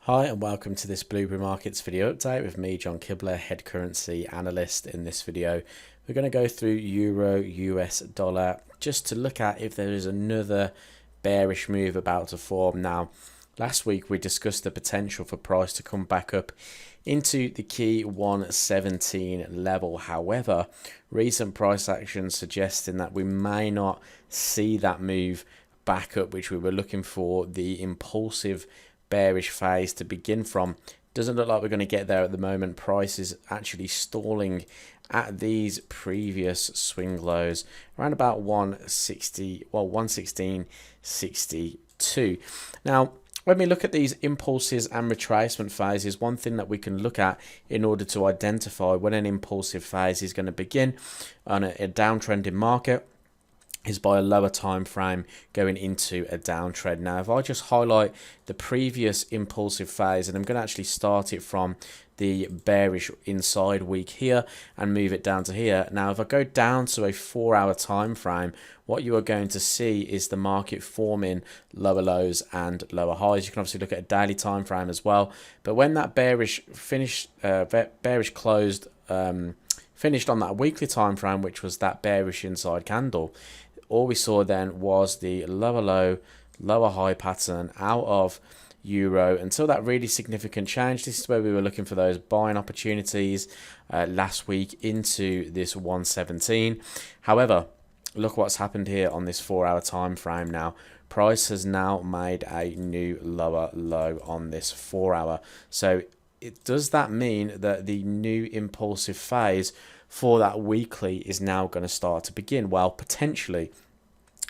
Hi and welcome to this Blueberry Markets video update with me, John Kibler, head currency analyst. In this video, we're going to go through Euro US dollar just to look at if there is another bearish move about to form. Now, last week we discussed the potential for price to come back up into the key 117 level. However, recent price action suggesting that we may not see that move back up, which we were looking for the impulsive bearish phase to begin from. Doesn't look like we're going to get there at the moment. Price is actually stalling at these previous swing lows around about 116.62. Now, when we look at these impulses and retracement phases, one thing that we can look at in order to identify when an impulsive phase is going to begin on a downtrending market is by a lower time frame going into a downtrend. Now, if I just highlight the previous impulsive phase, and I'm going to actually start it from the bearish inside week here and move it down to here. Now, if I go down to a 4-hour time frame, what you are going to see is the market forming lower lows and lower highs. You can obviously look at a daily time frame as well, but when that bearish finished, finished on that weekly time frame, which was that bearish inside candle, all we saw then was the lower low, lower high pattern out of euro until that really significant change. This is where we were looking for those buying opportunities last week into this 117. However, look what's happened here on this 4-hour time frame now. Price has now made a new lower low on this 4-hour. So does that mean that the new impulsive phase for that weekly is now going to start to begin? Well, potentially.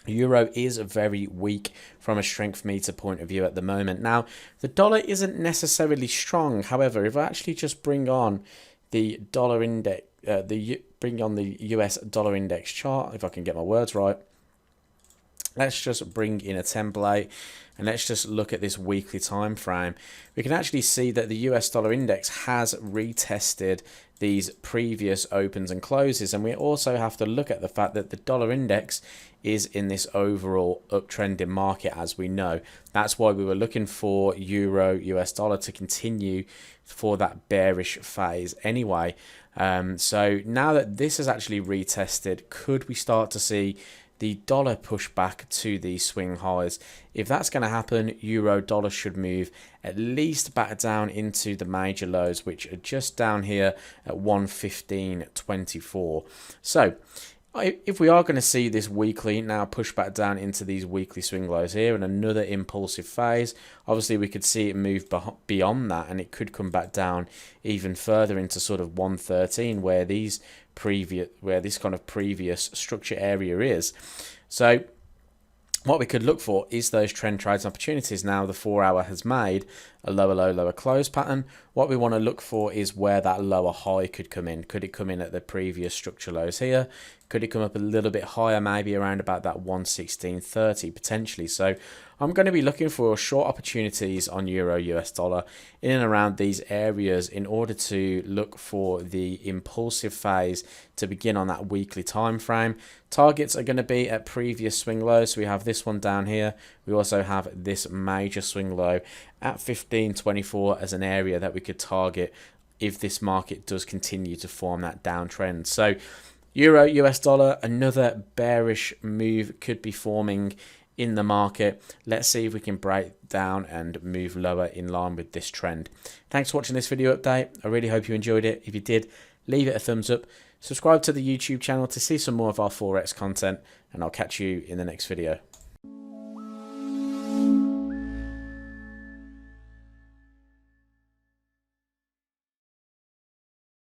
Euro is very weak from a strength meter point of view at the moment. Now, the dollar isn't necessarily strong. However, if I actually just bring on the dollar index, bring on the US dollar index chart, if I can get my words right, let's just bring in a template and let's just look at this weekly time frame. We can actually see that the US dollar index has retested these previous opens and closes, and we also have to look at the fact that the dollar index is in this overall uptrending market, as we know. That's why we were looking for Euro US dollar to continue for that bearish phase anyway. So now that this has actually retested, could we start to see the dollar push back to the swing highs? If that's going to happen, euro dollar should move at least back down into the major lows, which are just down here at 115.24. So if we are going to see this weekly now push back down into these weekly swing lows here and another impulsive phase, obviously we could see it move beyond that, and it could come back down even further into sort of 113 where this kind of previous structure area is. So what we could look for is those trend trades opportunities. Now the 4-hour has made a lower low, lower close pattern. What we want to look for is where that lower high could come in. Could it come in at the previous structure lows here? Could it come up a little bit higher, maybe around about that 116.30 potentially? So I'm going to be looking for short opportunities on Euro US dollar in and around these areas in order to look for the impulsive phase to begin on that weekly time frame. Targets are going to be at previous swing lows. So we have this one down here. We also have this major swing low at 15.24 as an area that we could target if this market does continue to form that downtrend. So Euro US dollar, another bearish move could be forming in the market. Let's see if we can break down and move lower in line with this trend. Thanks for watching this video update. I really hope you enjoyed it. If you did, leave it a thumbs up. Subscribe to the YouTube channel to see some more of our Forex content, and I'll catch you in the next video.